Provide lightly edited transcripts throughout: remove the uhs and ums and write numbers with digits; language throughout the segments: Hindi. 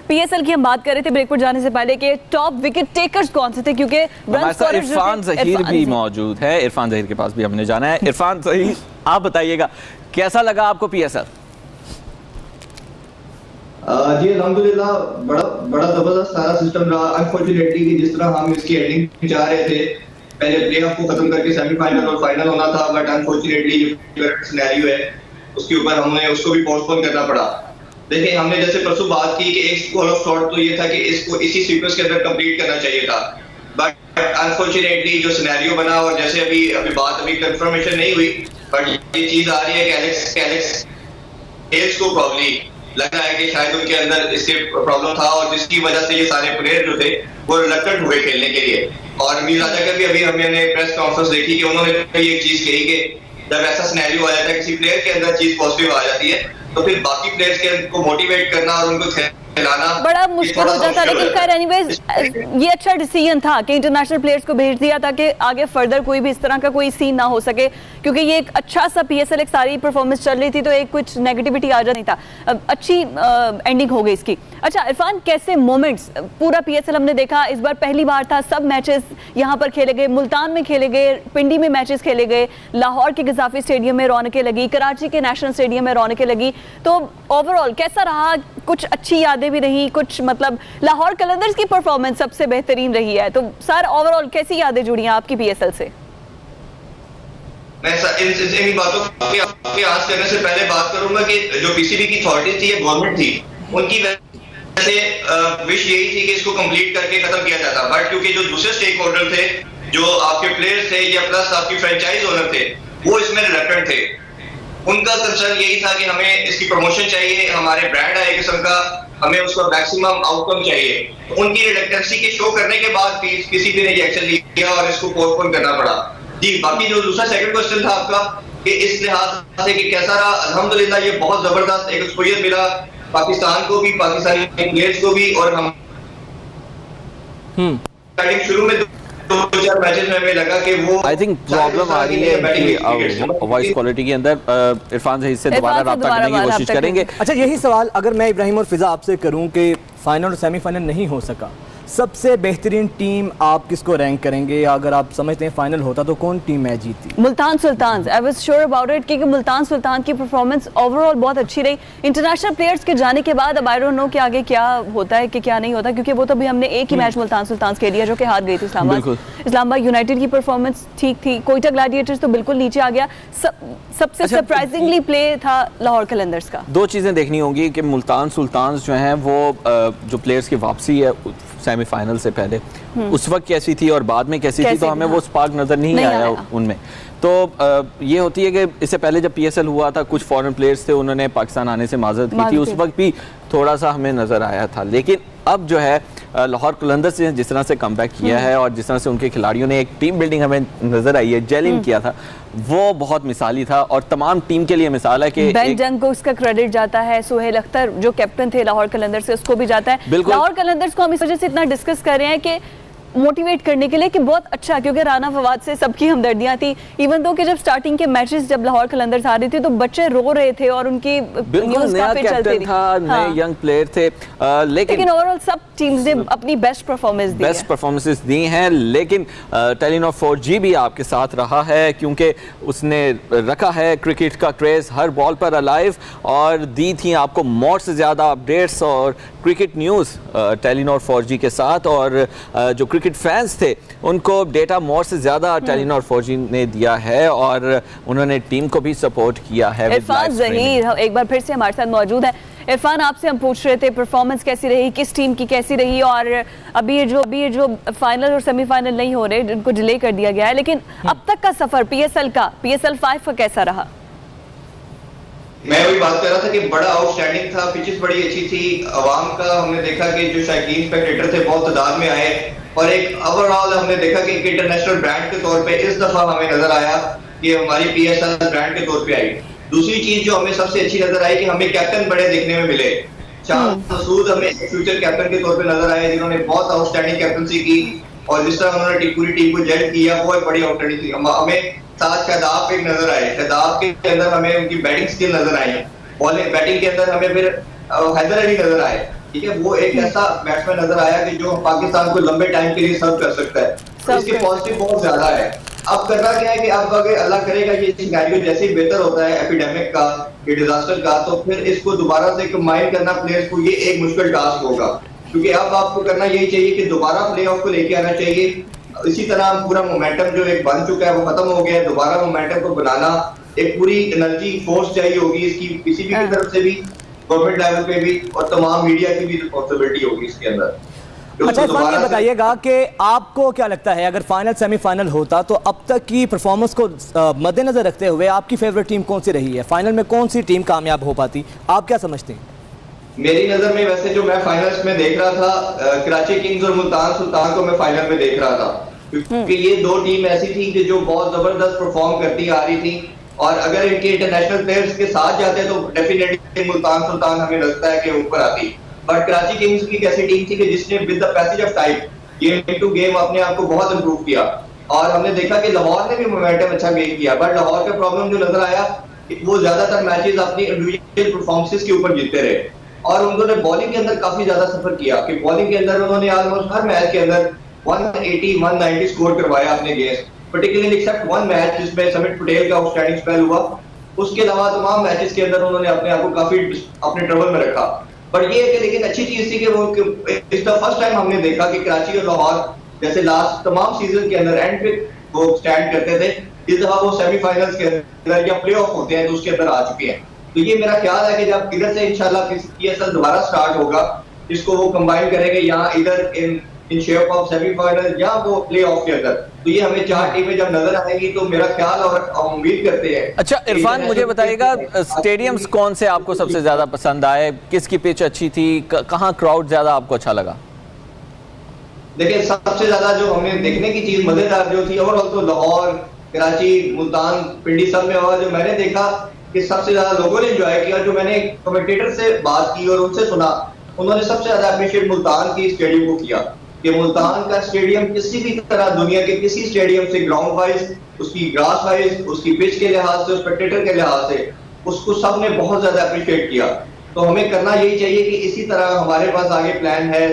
पीएसएल की हम बात कर रहे थे ब्रेक पर जाने से पहले कि टॉप विकेट टेकर्स कौन से थे, क्योंकि इरफान ज़हीर भी मौजूद है। इरफान ज़हीर के पास भी हमने जाना है। इरफान ज़हीर, आप बताइएगा कैसा लगा आपको पीएसएल? जी अल्हम्दुलिल्लाह बड़ा जबरदस्त सारा सिस्टम रहा। अनफॉर्चुनेटली कि जिस तरह हम इसकी एंडिंग चाह रहे थे, पहले प्लेऑफ को खत्म करके सेमीफाइनल और फाइनल होना था, बट अनफॉर्चुनेटली जो सिनेरियो है उसके ऊपर हमने उसको भी पोस्टपोन करना पड़ा। देखिए, हमने जैसे परसों बात की कि एक स्कूल ऑफ थॉट तो ये था कि इसको इसी सीक्वेंस के अंदर कंप्लीट करना चाहिए था, बट अनफॉर्चुनेटली जो सिनेरियो बना, और जैसे अभी बात कंफर्मेशन नहीं हुई, बट ये चीज आ रही है कि एलेक्स हेल्स को प्रॉब्ली लग रहा है कि शायद उनके अंदर इससे प्रॉब्लम था, और जिसकी वजह से ये सारे प्लेयर जो थे वो रिलक्टेंट हुए खेलने के लिए। और मीर राजा का भी अभी हमने प्रेस कॉन्फ्रेंस देखी कि उन्होंने एक चीज कही कि जब ऐसा सिनेरियो आ जाता है, किसी प्लेयर के अंदर चीज पॉजिटिव आ जाती है, तो फिर बाकी प्लेयर्स के को मोटिवेट करना और उनको खिलाना बड़ा मुश्किल हो जाता है। लेकिन खैर एनीवेज ये अच्छा डिसीजन था कि इंटरनेशनल प्लेयर्स को भेज दिया ताकि आगे फर्दर कोई भी इस तरह का कोई सीन ना हो सके, क्योंकि ये एक अच्छा सा पीएसएल एक सारी परफॉर्मेंस चल रही थी, तो एक कुछ नेगेटिविटी आ जाती था। अच्छी एंडिंग हो गई इसकी। अच्छा इरफान, कैसे मोमेंट्स पूरा पीएसएल हमने देखा, इस बार पहली बार था, सब मैचेस यहाँ पर खेले गए, मुल्तान में खेले गए, पिंडी में मैचेस खेले गए, लाहौर के गजाफी स्टेडियम में रौनकें लगी, कराची के नेशनल स्टेडियम में रौनकें लगी, तो ओवरऑल कैसा रहा? कुछ अच्छी यादें भी रही, कुछ मतलब लाहौर कलंदर्स की परफॉर्मेंस सबसे बेहतरीन रही है, तो सर ओवरऑल कैसी यादें जुड़ी हैं आपकी पीएसएल से? मैं इन बातों की आंसर करने से पहले बात करूंगा कि जो पीसीबी की अथॉरिटी थी, गवर्नमेंट थी, उनकी वजह से विश यही थी कि इसको कंप्लीट करके खत्म किया जाता, बट क्योंकि जो दूसरे स्टेक होल्डर थे, जो आपके प्लेयर्स थे या प्लस आपकी फ्रेंचाइज ओनर थे, वो इसमें रिलेक्टेंट थे। उनका कंसर्न यही था कि हमें इसकी प्रमोशन चाहिए, हमारे ब्रांड है एक किस्म का, हमें उसका मैक्सिमम आउटकम चाहिए। तो उनकी रिलेक्टेंसी के शो करने के बाद किसी भी ने एक्शन लिया और इसको पोस्टपोन करना पड़ा। जी, बाकी जो दूसरा सेकंड क्वेश्चन था आपका कि इस लिहाज से कि कैसा रहा, अल्हम्दुलिल्लाह ये बहुत जबरदस्त एक एक्सपोजर मिला पाकिस्तान को भी, पाकिस्तानी प्लेयर्स को भी, और हम शुरू में 2-4 मैचेस में हमें लगा कि वो आई थिंक प्रॉब्लम आ रही है वॉइस क्वालिटी के अंदर। इरफान ज़हीर से दोबारा राब्ता करने की कोशिश करेंगे। अच्छा, यही सवाल अगर मैं इब्राहिम और फिजा आपसे करूं कि फाइनल और सेमीफाइनल नहीं हो सका, सबसे बेहतरीन टीम आप किसको रैंक करेंगे, या अगर आप समझते हैं फाइनल होता तो कौन टीम मैच जीती? Multan Sultan. I was sure about it, क्योंकि मुल्तान सुल्तान की परफॉर्मेंस ओवरऑल बहुत अच्छी रही। इंटरनेशनल प्लेयर्स के जाने के बाद अब आई डोंट नो कि आगे क्या होता है कि क्या नहीं होता, क्योंकि वो तो भी हमने एक ही मैच मुल्तान सुल्तान के लिए जो कि हार गई थी इस्लामाबाद यूनाइटेड की परफॉर्मेंस ठीक थी, कोयटा ग्लैडिएटर्स तो बिल्कुल नीचे आ गया। सबसे सरप्राइजिंगली प्ले था लाहौर कलंदर्स का। दो चीज़ें देखनी होंगी कि मुल्तान सुल्तान जो हैं वो जो प्लेयर्स की वापसी है सेमीफाइनल से पहले उस वक्त कैसी थी और बाद में कैसी थी, तो हमें वो स्पार्क नज़र नहीं आया उनमें। तो ये होती है कि इससे पहले जब पीएसएल हुआ था, कुछ फॉरेन प्लेयर्स थे, उन्होंने पाकिस्तान आने से माजरत की थी, उस वक्त भी थोड़ा सा हमें नज़र आया था। लेकिन अब जो है लाहौर कलंदर्स ने जिस तरह से कमबैक किया है और जिस तरह से उनके खिलाड़ियों ने एक टीम बिल्डिंग हमें नजर आई है, जेलिंग किया था, वो बहुत मिसाली था और तमाम टीम के लिए मिसाल है कि बेन जंग को उसका क्रेडिट जाता है, सुहेल अख्तर जो कैप्टन थे लाहौर कलंदर्स से, उसको भी जाता है। लाहौर कलंदर्स को हम इस वजह से इतना डिस्कस कर रहे हैं कि मोटिवेट करने के लिए कि बहुत अच्छा, क्योंकि राना फवाद से सबकी हमदर्दियां थी। इवन दो कि जब स्टार्टिंग के मैचेस जब लाहौर कलंदर्स आ रही थी तो बच्चे रो रहे थे और उनकी न्यूज़ काफी चलती थी, नए यंग प्लेयर थे, लेकिन ओवरऑल सब टीम्स ने अपनी बेस्ट परफॉर्मेंसेस दी हैं। लेकिन टेलीनॉर 4G भी आपके साथ रहा है, क्योंकि उसने रखा है क्रिकेट का क्रेज हर बॉल पर अलाइव और दी थी आपको मोर से ज़्यादा अपडेट्स और क्रिकेट न्यूज़ टेलीनॉर 4G के साथ। और जो क्रिकेट फैंस थे उनको डेटा मोर से ज़्यादा टेलीनॉर 4G ने दिया है और उन्होंने टीम को भी सपोर्ट किया है। इरफान ज़हीर एक बार फिर से हमारे साथ मौजूद है। इरफान, आपसे हम पूछ रहे थे परफॉर्मेंस कैसी रही, किस टीम की कैसी रही, और अभी ये जो फाइनल और सेमीफाइनल नहीं हो रहे, इनको डिले कर दिया गया है, लेकिन अब तक का सफर पीएसएल 5 का कैसा रहा? मैं वही बात कर रहा था कि बड़ा आउटस्टैंडिंग था, पिचेस बड़ी अच्छी थी, अवाम का हमने देखा कि जो शायकीन स्पेक्टेटर थे बहुत तादाद में आए, और एक ओवरऑल हमने देखा कि एक इंटरनेशनल ब्रांड के तौर पे इस दफा हमें नजर आया कि हमारी पीएसएल ब्रांड के तौर पे आई। दूसरी चीज जो हमें सबसे अच्छी नजर आई कि हमें कैप्टन बड़े देखने में मिले। शाह मसूद हमें फ्यूचर कैप्टन के तौर पे नजर आए, जिन्होंने बहुत आउटस्टैंडिंग कैप्टनसी की, और जिस तरह उन्होंने पूरी टीम को जेल किया वो एक बड़ी आउटस्टैंडिंग थी। हमें साथ शादाब एक नजर आए, शादाब के अंदर हमें उनकी बैटिंग स्किल नजर आई, बॉलिंग बैटिंग के अंदर हमें फिर हैदर अली नजर आए। ठीक है, वो एक ऐसा बैट्समैन नजर आया कि जो पाकिस्तान को लंबे टाइम के लिए सर्व कर सकता है, तो इसके पॉजिटिव बहुत ज्यादा है। अब करना क्या है कि अब अगर अल्लाह करेगा ये सिनेरियो जैसे ही बेहतर होता है एपिडेमिक का, ये डिजास्टर का, तो फिर इसको दोबारा से कंबाइन करना प्लेयर्स को ये एक मुश्किल टास्क होगा, क्योंकि अब आपको करना यही चाहिए कि दोबारा प्लेऑफ को लेके आना चाहिए। इसी तरह पूरा मोमेंटम जो एक बन चुका है वो खत्म हो गया है, दोबारा मोमेंटम को बनाना एक पूरी एनर्जी फोर्स चाहिए होगी इसकी, किसी भी की तरफ से भी, गवर्नमेंट लेवल पे भी, और तमाम मीडिया की भी रिस्पॉन्सिबिलिटी होगी इसके अंदर। अच्छा इरफान, ये बताइएगा कि आपको क्या लगता है अगर फाइनल सेमीफाइनल होता तो अब तक की परफॉर्मेंस को मद्देनजर रखते हुए आपकी फेवरेट टीम कौन सी रही है? फाइनल में कौन सी टीम कामयाब हो पाती, आप क्या समझते हैं? मेरी नजर में वैसे जो मैं फाइनल्स में देख रहा था, कराची किंग्स और मुल्तान सुल्तान को मैं फाइनल में देख रहा था, क्योंकि ये दो टीम ऐसी थी कि जो बहुत जबरदस्त परफॉर्म करती आ रही थी, और अगर इनके इंटरनेशनल प्लेयर्स के साथ जाते तो डेफिनेटली मुल्तान सुल्तान हमें लगता है कि ऊपर आती। बट कराची किंग्स की एक ऐसी टीम थी कि जिसने with the passage of time game to game अपने आप को बहुत इंप्रूव किया, और हमने देखा कि लाहौर ने भी मोमेंटम अच्छा गेन किया, बट लाहौर का प्रॉब्लम जो नजर आया कि वो ज्यादातर मैचेस अपनी इंडिविजुअल परफॉर्मेंसेस के ऊपर जीतते रहे, और उन्होंने बॉलिंग के अंदर काफी ज्यादा सफर किया कि बॉलिंग के अंदर उन्होंने ऑलमोस्ट हर मैच के अंदर 180-190 स्कोर करवाया अपने against, particularly except one match जिसमें समित पटेल का आउटस्टैंडिंग स्पेल हुआ। उसके अलावा तमाम मैचेस के अंदर उन्होंने अपने आप को काफी अपने ट्रबल में रखा। बट ये है कि लेकिन अच्छी चीज थी कि वो इस द फर्स्ट टाइम हमने देखा कि कराची और लाहौर जैसे लास्ट तमाम सीजन के अंदर एंड पे वो स्टैंड करते थे, इस दफा वो सेमीफाइनल्स के अंदर या प्लेऑफ होते हैं तो उसके अंदर आ चुके हैं। तो ये मेरा ख्याल है कि जब इधर से इंशाल्लाह पीएसएल दोबारा स्टार्ट होगा, इसको वो कंबाइन करेंगे यहाँ इधर इन शेप ऑफ सेमीफाइनल या वो प्लेऑफ के अंदर, तो ये हमें 4 टीमें जब नजर आएंगी तो मेरा ख्याल और उम्मीद करते हैं। अच्छा इरफान, मुझे बताइएगा स्टेडियम्स कौन से आपको सबसे ज्यादा पसंद आए, किसकी पिच अच्छी थी, कहाँ क्राउड ज्यादा आपको अच्छा लगा? देखिए सबसे ज्यादा जो हमें देखने की चीज मजेदार जो थी ओवरऑल तो लाहौर, कराची, मुल्तान, पिंडी सब में, और जो मैंने देखा कि सबसे ज्यादा लोगों ने एंजॉय किया, जो मैंने कमेंटेटर से बात की और उनसे सुना, उन्होंने सबसे ज्यादा अप्रिशिएट मुल्तान की स्टेडियम को किया कि मुल्तान का स्टेडियम किसी भी तरह दुनिया के किसी स्टेडियम से ग्राउंड वाइज, उसकी ग्रास वाइज, उसकी पिच के लिहाज से, स्पेक्टेटर के लिहाज से, उसको सबने बहुत ज्यादा अप्रिशिएट किया। तो हमें करना यही चाहिए कि इसी तरह हमारे पास आगे प्लान है,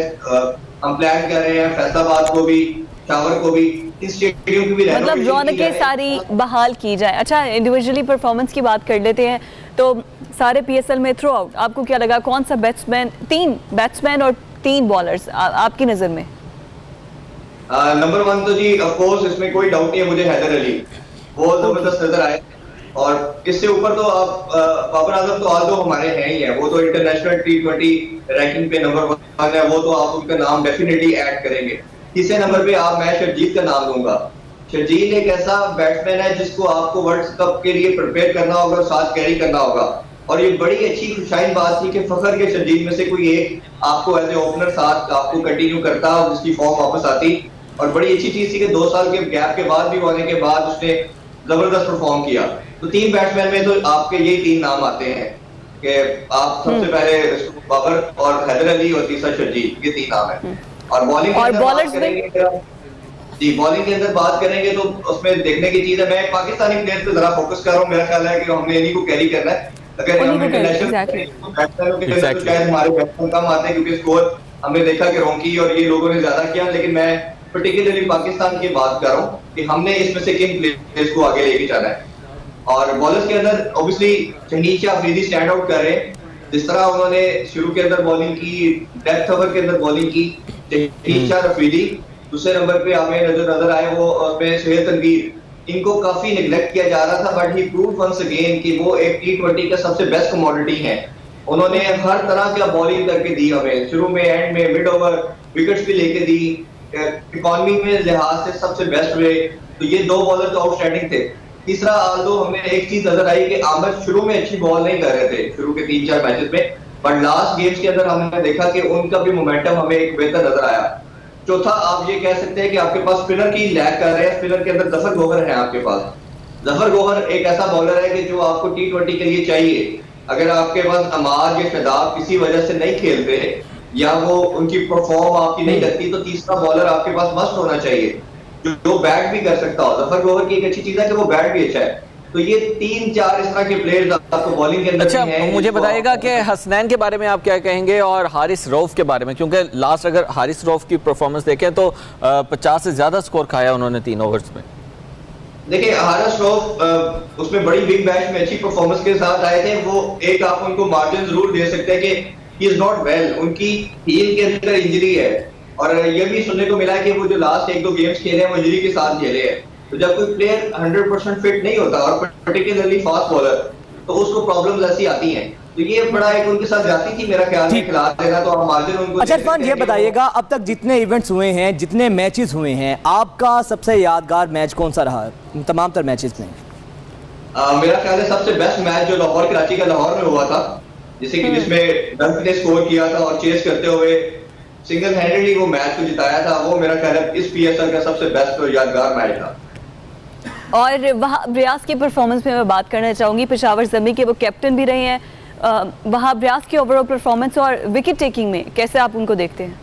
हम प्लान कर रहे हैं फैसलाबाद को भी, शावर को भी, इस स्टेडियम की भी मतलब रौनकें सारी बहाल की जाए। अच्छा इंडिविजुअली परफॉर्मेंस की बात कर लेते हैं, तो सारे पीएसएल में थ्रू आउट आपको क्या लगा, कौन सा बैट्समैन, 3 बैट्समैन और 3 बॉलर्स आपकी नजर में? नंबर 1 तो जी ऑफ कोर्स इसमें कोई डाउट नहीं है, मुझे हैदर अली वो जबरदस्त नजर आए, और इससे ऊपर तो आप बाबर आजम तो आल दो हमारे हैं ही है, वो तो इंटरनेशनल T20 रैंकिंग पे नंबर 1 है, वो तो आप उनका नाम डेफिनेटली ऐड करेंगे। तीसरे नंबर पे मैं शर्जील का नाम लूंगा। शर्जील एक ऐसा बैट्समैन है जिसको आपको वर्ल्ड कप के लिए प्रिपेयर करना होगा और साथ कैरी करना होगा, और ये बड़ी अच्छी खुशाइन बात थी कि फखर के शर्जील में से कोई एक आपको एज ए ओपनर साथ आपको कंटिन्यू करता और उसकी फॉर्म वापस आती, और बड़ी अच्छी चीज थी कि 2 साल के गैप के बाद भी होने के बाद उसने जबरदस्त परफॉर्म किया। तो 3 बैट्समैन में तो आपके यही 3 नाम आते हैं कि आप सबसे पहले बाबर और हैदर अली और तीसरा शर्जील, ये 3 नाम है। और बॉलिंग के अंदर बात करेंगे जी, बॉलिंग के अंदर बात करेंगे तो उसमें देखने की चीज है, मैं पाकिस्तानी प्लेयर पे जरा फोकस कर रहा हूँ, मेरा ख्याल है कि हमने इन्हीं को कैरी करना है। अगर हम इंटरनेशनल बैट्समैनों के अंदर तो शायद हमारे बैट्समैन कम आते हैं, क्योंकि स्कोर हमने देखा कि रोंकी और ये लोगों ने ज्यादा किया, लेकिन मैं पर्टिकुलरली पाकिस्तान की बात कर रहा हूँ कि हमने इसमें से किन प्लेयर्स को आगे लेके जाना है। और बॉलर्स के अंदर ऑब्वियसली शहीद अफरीदी स्टैंड आउट कर रहे हैं, जिस तरह उन्होंने शुरू के अंदर बॉलिंग की, डेथ ओवर के अंदर बॉलिंग की, शहीद अफरीदी। दूसरे नंबर पे हमें नजर आए वो उसमें सोहेल तनवीर, इनको काफी निगलेक्ट किया जा रहा था, but he prove once again कि वो एक T20 का सबसे बेस्ट कमोडिटी है। उन्होंने हर तरह का बॉलिंग करके दी हमें, शुरू में, एंड में, मिड ओवर, विकेट्स भी लेके दी, इकोनॉमी में लिहाज से सबसे बेस्ट हुए। तो ये 2 बॉलर तो आउटस्टैंडिंग थे। तीसरा आल्दो हमें एक चीज नजर आई कि आमिर शुरू में अच्छी बॉल नहीं कर रहे थे शुरू के 3-4 मैचेस में, बट लास्ट गेम्स के अंदर हमने देखा कि उनका भी मोमेंटम हमें एक बेहतर नजर आया। चौथा आप ये कह सकते हैं कि आपके पास स्पिनर की लैग कर रहे हैं, स्पिनर के अंदर जफर गोहर है आपके पास। जफर गोहर एक ऐसा बॉलर है कि जो आपको T20 के लिए चाहिए। अगर आपके पास अमाद या शदाब किसी वजह से नहीं खेलते या वो उनकी परफॉर्म आपकी नहीं लगती, तो तीसरा बॉलर आपके पास मस्ट होना चाहिए जो बैट भी कर सकता हो। जफर गोहर की एक अच्छी चीज है कि वो बैट भी अच्छा है, तो ये 3-4 इस तरह के प्लेयर्स आपको बॉलिंग के अंदर अच्छा, हैं। मुझे बताइएगा कि हसनैन के बारे में आप क्या कहेंगे और हारिस रऊफ के बारे में, क्योंकि लास्ट अगर हारिस रऊफ की परफॉर्मेंस देखें तो 50 से ज्यादा स्कोर खाया उन्होंने 3 ओवर्स में। देखिए हारिस रऊफ उसमें बड़ी बिग बैश में अच्छी परफॉर्मेंस के साथ आए थे। वो एक आप उनको मार्जिन जरूर दे सकते हैं कि ही इज नॉट वेल, उनकी हील के अंदर इंजरी है और ये भी सुनने को मिला है कि वो जो लास्ट 1-2 गेम्स खेले हैं वो इंजरी के साथ खेले हैं। तो जब कोई प्लेयर 100% फिट नहीं होता और पर्टिकुलरली फास्ट बॉलर, तो उसको प्रॉब्लम्स ऐसी आती हैं। तो ये बड़ा एक उनके साथ जाती थी मेरा ख्याल है, खिला देना तो हम मार्जिन उनको। अच्छा इरफान, ये बताइएगा अब तक जितने इवेंट्स हुए हैं, जितने मैचेस हुए हैं, आपका सबसे यादगार मैच कौन सा रहा है तमाम तर मैचेस में? मेरा ख्याल है सबसे बेस्ट मैच जो लाहौर कराची का लाहौर में हुआ था, जिसे कि जिसमें डंक ने स्कोर किया था और चेस करते हुए सिंगल हैंडेडली वो मैच को जिताया था। वो मेरा ख्याल है इस पीएसएल का सबसे बेस्ट और यादगार मैच था। और वहाब रियाज की परफॉर्मेंस में मैं बात करना चाहूंगी। पेशावर ज़मी के वो कैप्टन भी रहे हैं। वहाब रियाज की ओवरऑल परफॉर्मेंस और विकेट टेकिंग में कैसे आप उनको देखते हैं?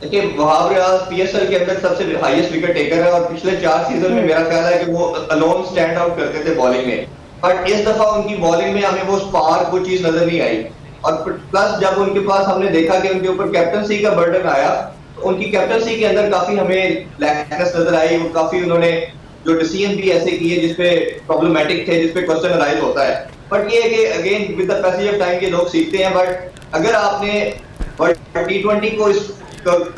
देखिए वहाब रियाज पीएसएल के अंदर सबसे हाईएस्ट विकेट टेकर है और पिछले 4 सीजन में मेरा ख्याल है कि वो अलोन स्टैंड आउट करते थे बॉलिंग में, बट इस दफा उनकी बॉलिंग में हमें वो स्पार्क, वो चीज नजर नहीं आई। और प्लस जब उनके पास हमने देखा कि उनके ऊपर कैप्टनसी का बर्डन आया, तो उनकी कैप्टनसी के अंदर काफी हमें लैकनेस नजर आई। वो काफी उन्होंने जो डिसीजन भी ऐसे किए जिसपे प्रॉब्लमेटिक थे, जिसपे क्वेश्चन अराइज होता है। बट ये है कि again with the passage of time के लोग सीखते हैं। बट अगर आपने T20 को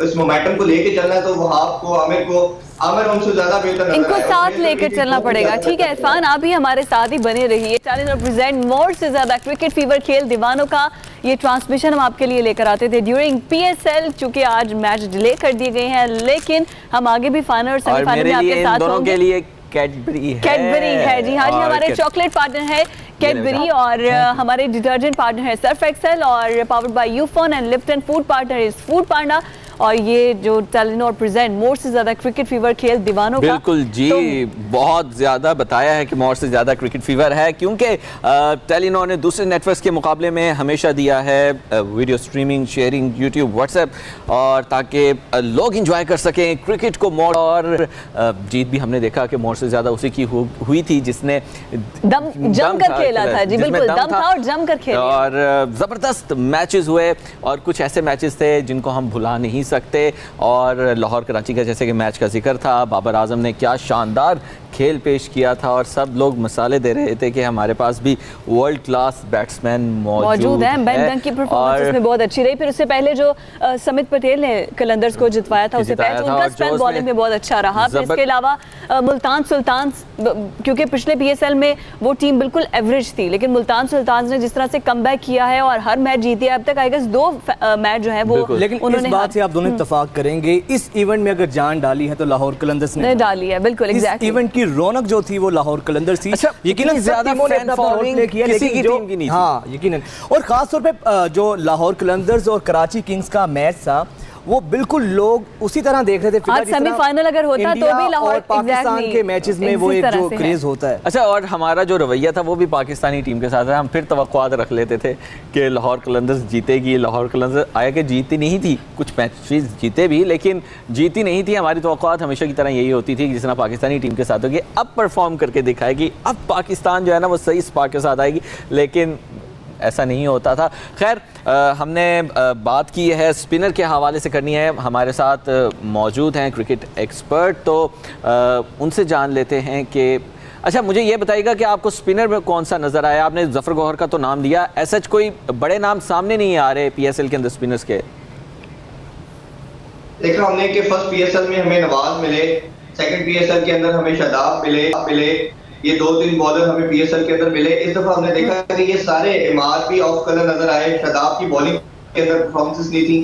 इस मोमेंटम को लेके चलना है तो वहाब को, आमिर उनसे ज्यादा बेहतर इनको साथ लेकर चलना पड़ेगा। ठीक है इरफान, आप भी हमारे साथ ही बने रहिए। चैनल रिप्रेजेंट मोर से ज्यादा क्रिकेट फीवर खेल दीवानों का ये ट्रांसमिशन हम आपके लिए लेकर आते थे ड्यूरिंग पीएसएल। चूंकि आज मैच डिले कर दिए गए हैं, लेकिन हम आगे भी फाइनल और सेमीफाइनल में आपके साथ होंगे। के लिए कैडबरी है जी हाँ जी, हमारे चॉकलेट पार्टनर है कैडबरी और हमारे डिटर्जेंट पार्टनर है सर्फ एक्सेल और powered by Ufone and Lipton food partner is Foodpanda. और ये जो टेलीनॉर प्रेजेंट मोर से ज्यादा क्रिकेट फीवर खेल दीवानों का, बिल्कुल जी, बहुत ज्यादा बताया है कि मोर से ज्यादा क्रिकेट फीवर है, क्योंकि टेलीनॉर ने दूसरे नेटवर्क्स के मुकाबले में हमेशा दिया है video streaming, sharing, YouTube, WhatsApp, और ताकि लोग इंजॉय कर सकें क्रिकेट को। मोर और जीत भी हमने देखा कि मोर से ज्यादा उसी की हुई थी जिसने जमकर खेला था जी, बिल्कुल दम था और जमकर खेला और जबरदस्त मैचेस हुए और कुछ ऐसे मैचेस थे जिनको हम भुला नहीं सकते। और लाहौर कराची का जैसे कि मैच का जिक्र था, बाबर आजम ने क्या शानदार खेल पेश किया था और सब लोग मसाले दे रहे थे कि हमारे पास भी वर्ल्ड क्लास बैट्समैन मौजूद है। बेन डंक की परफॉर्मेंस उसमें बहुत अच्छी रही। फिर उससे पहले जो समित पटेल ने कलंदर्स को जितवाया था, उससे पहले उनका स्पेल बॉलिंग में बहुत अच्छा रहा। फिर इसके अलावा मुल्तान सुल्तान, क्योंकि पिछले पीएसएल में वो टीम बिल्कुल एवरेज थी, लेकिन मुल्तान सुल्तान ने जिस तरह से कमबैक किया है और हर मैच जीती है अब तक, आई गेस 2 मैच जो है वो, लेकिन इस बात से आप दोनों इत्तेफाक करेंगे, इस इवेंट में अगर जान डाली है तो लाहौर कलंदर्स ने डाली है। बिल्कुल एग्जैक्टली, इवेंट की रौनक जो थी वो लाहौर कलंदर्स थी। यकीनन ज्यादा फैन फॉलोइंग किया, किसी की टीम की नहीं थी। हाँ यकीनन, और खास तौर पे जो लाहौर कलंदर्स और कराची किंग्स का मैच था वो बिल्कुल लोग उसी तरह देख रहे थे। आज सेमीफाइनल अगर होता तो भी लाहौर और पाकिस्तान के मैचेस में वो एक जो क्रेज होता है। अच्छा, और हमारा जो रवैया था वो भी पाकिस्तानी टीम के साथ है। हम फिर तवक्कुआत रख लेते थे कि लाहौर कलंदर्स जीतेगी। लाहौर कलंदर्स आया कि जीती नहीं थी, कुछ मैचेस जीते भी लेकिन जीती नहीं थी। हमारी तवक्कुआत हमेशा की तरह यही होती थी कि जिस तरह पाकिस्तानी टीम के साथ होगी, अब परफॉर्म करके दिखाएगी, अब पाकिस्तान जो है ना वो सही स्पार्क के साथ आएगी, लेकिन ऐसा नहीं होता था। खैर, हमने बात की है स्पिनर के हवाले से करनी है। हमारे साथ मौजूद हैं क्रिकेट एक्सपर्ट, तो उनसे जान लेते हैं कि अच्छा मुझे ये बताइएगा कि आपको स्पिनर में कौन सा नज़र आया? आपने जफर गौहर का तो नाम लिया, ऐसा कोई बड़े नाम सामने नहीं आ रहे पीएसएल के अंदर स्पिनर्स के? देखा हमने कि फर्स्ट पीएसएल में हमें नवाज मिले, सेकंड पीएसएल के अंदर हमें शादाब मिले, ये 2-3 बॉलर हमें पीएसएल के अंदर मिले। इस दफा हमने देखा कि ये सारे इमाद भी ऑफ कलर नजर आए। शादाब की बॉलिंग के अंदर परफॉर्मेंस नहीं थी,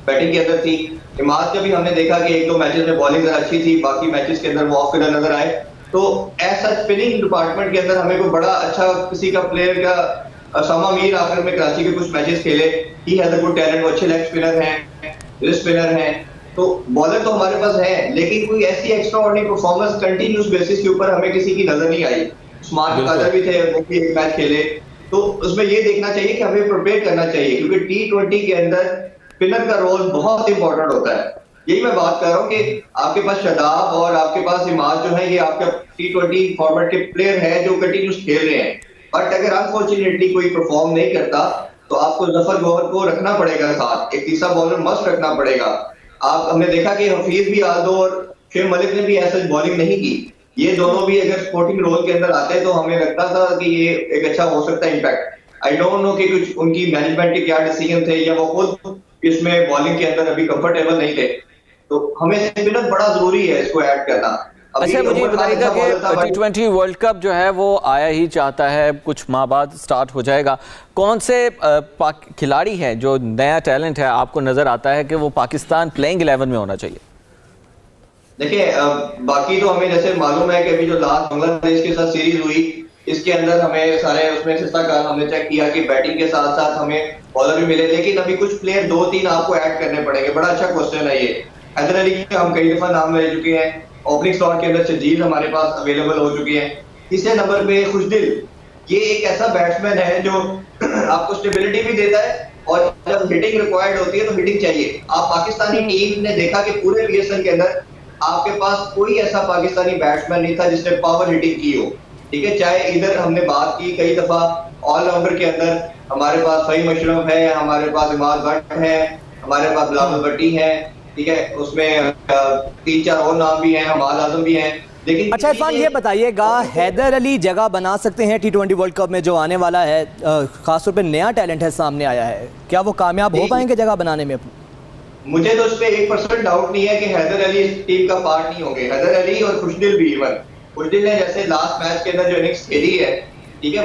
बैटिंग के अंदर थी। इमाद का भी हमने देखा कि 1-2 मैचेस में बॉलिंग अच्छी थी, बाकी मैचेस के अंदर वो ऑफ कलर नजर आए। तो ऐसा स्पिनिंग डिपार्टमेंट के अंदर हमें कोई बड़ा अच्छा किसी का प्लेयर का सामा मीर आखिर में कराची के कुछ मैचेस खेले, he has a good talent, वो अच्छे लेग स्पिनर हैं, रिस्ट स्पिनर हैं, तो बॉलर तो हमारे पास है, लेकिन कोई ऐसी एक्स्ट्राऑर्डिनरी परफॉर्मेंस कंटिन्यूस बेसिस के ऊपर हमें किसी की नजर नहीं आई। स्मार्ट कादर भी थे, वो भी एक मैच खेले, तो उसमें ये देखना चाहिए कि हमें प्रिपेयर करना चाहिए, क्योंकि T20 के अंदर स्पिनर का रोल बहुत इंपॉर्टेंट होता है। यही मैं बात कर रहा हूँ कि आपके पास शदाब और आपके पास इमाद जो है ये आपके T20 फॉर्मेट के प्लेयर हैं जो कंटिन्यूस खेल रहे हैं, बट अगर अनफॉर्चुनेटली कोई परफॉर्म नहीं करता तो आपको जफर गौहर को रखना पड़ेगा साथ, एक तीसरा बॉलर मस्ट रखना पड़ेगा। हमने देखा कि हफीज भी आदो और शेख मलिक ने भी ऐसा बॉलिंग नहीं की, ये दोनों भी अगर स्पोर्टिंग रोल के अंदर आते तो हमें लगता था कि ये एक अच्छा हो सकता है इम्पैक्ट। आई डोंट नो कि कुछ उनकी मैनेजमेंट के क्या डिसीजन थे या वो खुद इसमें बॉलिंग के अंदर अभी कंफर्टेबल नहीं थे, तो हमें स्पिनर बड़ा जरूरी है इसको ऐड करना। अच्छा, मुझे बताइएगा कि T20 वर्ल्ड कप जो है वो आया ही चाहता है, कुछ माह बाद स्टार्ट हो जाएगा। कौन से खिलाड़ी हैं जो नया टैलेंट है आपको नजर आता है कि वो पाकिस्तान प्लेइंग 11 में होना चाहिए? देखिए बाकी तो हमें जैसे मालूम है कि अभी जो लास्ट बांग्लादेश के साथ सीरीज हुई इसके अंदर हमें सारे उसमें हिस्सा का हमने चेक किया कि बैटिंग के साथ साथ हमें बॉलर भी मिले, लेकिन अभी कुछ प्लेयर 2-3 आपको ऐड करने पड़ेंगे। बड़ा अच्छा क्वेश्चन है ये। हैदर अली के हम कई दफा नाम ले चुके हैं, ओपनिंग स्लॉट के अंदर शजील हमारे पास अवेलेबल हो चुके हैं। तीसरे नंबर पे खुशदिल, ये एक ऐसा बैट्समैन है जो आपको स्टेबिलिटी भी देता है और जब हिटिंग रिक्वायर्ड होती है तो हिटिंग चाहिए। आप पाकिस्तानी टीम ने देखा कि पूरे PSL के अंदर आपके पास कोई ऐसा पाकिस्तानी बैट्समैन नहीं था जिसने पावर हिटिंग की हो, ठीक है। चाहे इधर हमने बात की कई दफा ऑलराउंडर के अंदर हमारे पास फहीम अशरफ है, हमारे पास इमाद भट्ट है, हमारे पास बिलावल भट्टी है, ठीक है, उसमें 3-4 और नाम भी हैं, हमाद आजम भी हैं। लेकिन अच्छा इरफान, ये बताइएगा हैदर अली जगह बना सकते हैं T20 वर्ल्ड कप में जो आने वाला है? खासतौर पे नया टैलेंट है सामने आया है, क्या वो कामयाब हो पाएंगे जगह बनाने में? मुझे तो उस पर 1% डाउट नहीं है कि हैदर अली इस टीम का पार्ट नहीं होंगे। हैदर अली और खुशदिल भी, इवन खुशदिल ने जैसे लास्ट मैच के अंदर जो इनिंग्स खेली है, ठीक है,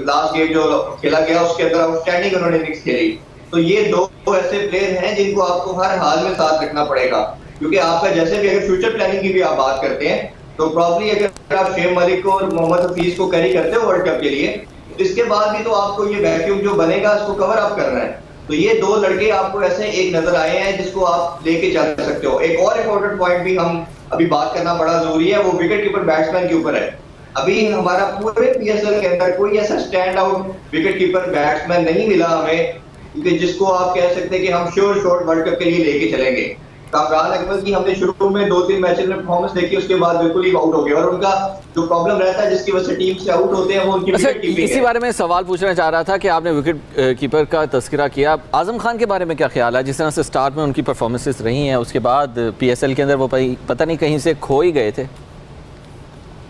लास्ट गेम जो खेला गया उसके अंदर आउटस्टैंडिंग उन्होंने इनिंग्स खेली, तो ये दो ऐसे प्लेयर हैं जिनको आपको हर हाल में साथ रखना पड़ेगा, क्योंकि आपका जैसे भी अगर फ्यूचर प्लानिंग की भी आप बात करते हैं तो प्रॉब्ली अगर आप शेख मलिक को और मोहम्मद हफीज को कैरी करते हो वर्ल्ड कप के लिए, तो इसके बाद भी तो आपको ये वैक्यूम जो बनेगा उसको कवर अप करना है। तो ये दो लड़के आपको ऐसे एक नजर आए हैं जिसको आप लेके चल सकते हो। एक और इम्पोर्टेंट पॉइंट भी हम अभी बात करना बड़ा जरूरी है, वो विकेट कीपर बैट्समैन के ऊपर है। अभी हमारा पूरे PSL के अंदर कोई ऐसा stand out wicket keeper batsman नहीं मिला हमें, क्योंकि जिसको आप कह सकते हैं कि हम श्योर शॉट वर्ल्ड कप के लिए लेके चलेंगे। कामरान अकमल की हमने शुरू में 2-3 मैचेस में परफॉर्मेंस देखी, उसके बाद बिल्कुल ही आउट हो गए, और उनका जो प्रॉब्लम रहता है जिसकी वजह से टीम से आउट होते हैं वो उनकी विकेट कीपिंग है। इसी बारे में सवाल पूछना चाह रहा था कि आपने विकेट कीपर का तस्करा किया, आजम खान के बारे में क्या ख्याल है? जिस तरह से स्टार्ट में उनकी परफॉर्मेंसेस रही हैं, उसके बाद PSL के अंदर वो पता नहीं कहीं से खो ही गए थे।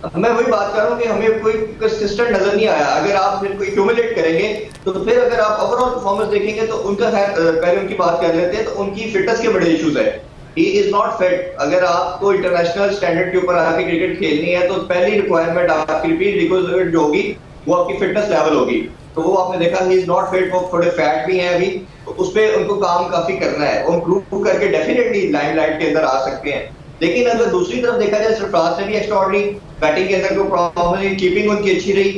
मैं वही बात कर रहा हूँ कि हमें कोई कंसिस्टेंट नजर नहीं आया। अगर आप फिर कोई एक्यूमुलेट करेंगे तो फिर अगर आप ओवरऑल परफॉर्मेंस देखेंगे तो उनका पहले उनकी बात कर लेते हैं, तो उनकी फिटनेस के बड़े इश्यूज है। He is not fit. अगर आपको इंटरनेशनल स्टैंडर्ड के ऊपर आके क्रिकेट खेलनी है तो पहली रिक्वायरमेंट आपकी रिक्वायरमेंट जो होगी वो आपकी फिटनेस लेवल होगी। तो वो आपने देखा ही इज नॉट फिट, वो थोड़े फैट भी हैं अभी, तो उस पर उनको काम काफी करना है। वो इम्प्रूव करके डेफिनेटली लाइमलाइट के अंदर आ सकते हैं। लेकिन अगर दूसरी तरफ देखा जाए, सरफराज ने भी एक्स्ट्राऑर्डिनरी बैटिंग के अंदर परफॉर्मेंस, कीपिंग उनकी अच्छी रही।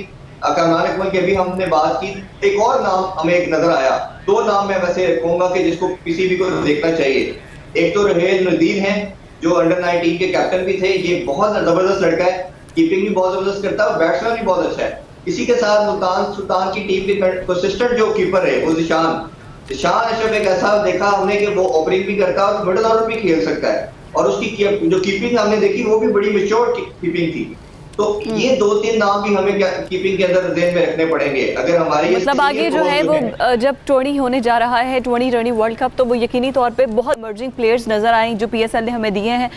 कामरान अकमल की भी हमने बात की। एक और नाम हमें एक नजर आया, 2 नाम मैं वैसे कहूंगा कि जिसको किसी भी को देखना चाहिए। एक तो रहेल नदीर हैं जो अंडर 19 के कैप्टन भी थे, ये बहुत जबरदस्त लड़का है, कीपिंग भी बहुत जबरदस्त करता है और बैट्समैन भी बहुत अच्छा है। इसी के साथ मुल्तान सुल्तान की टीम के कंसिस्टेंट जो कीपर है वो जिशान अशरफ, एक ऐसा देखा हमने कि वो ओपनिंग भी करता है और मिडिल ऑर्डर भी खेल सकता है, और उसकी जो कीपिंग हमने देखी वो भी बड़ी मैच्योर कीपिंग थी। तो ये 2-3 नाम भी हमें कीपिंग के अंदर ध्यान में रखने पड़ेंगे अगर हमारी मतलब आगे जो है वो जब टोनी होने जा रहा है, T20 वर्ल्ड कप, तो वो यकीनी तौर पे बहुत इमर्जिंग प्लेयर्स नजर आए जो PSL ने हमें दिए हैं।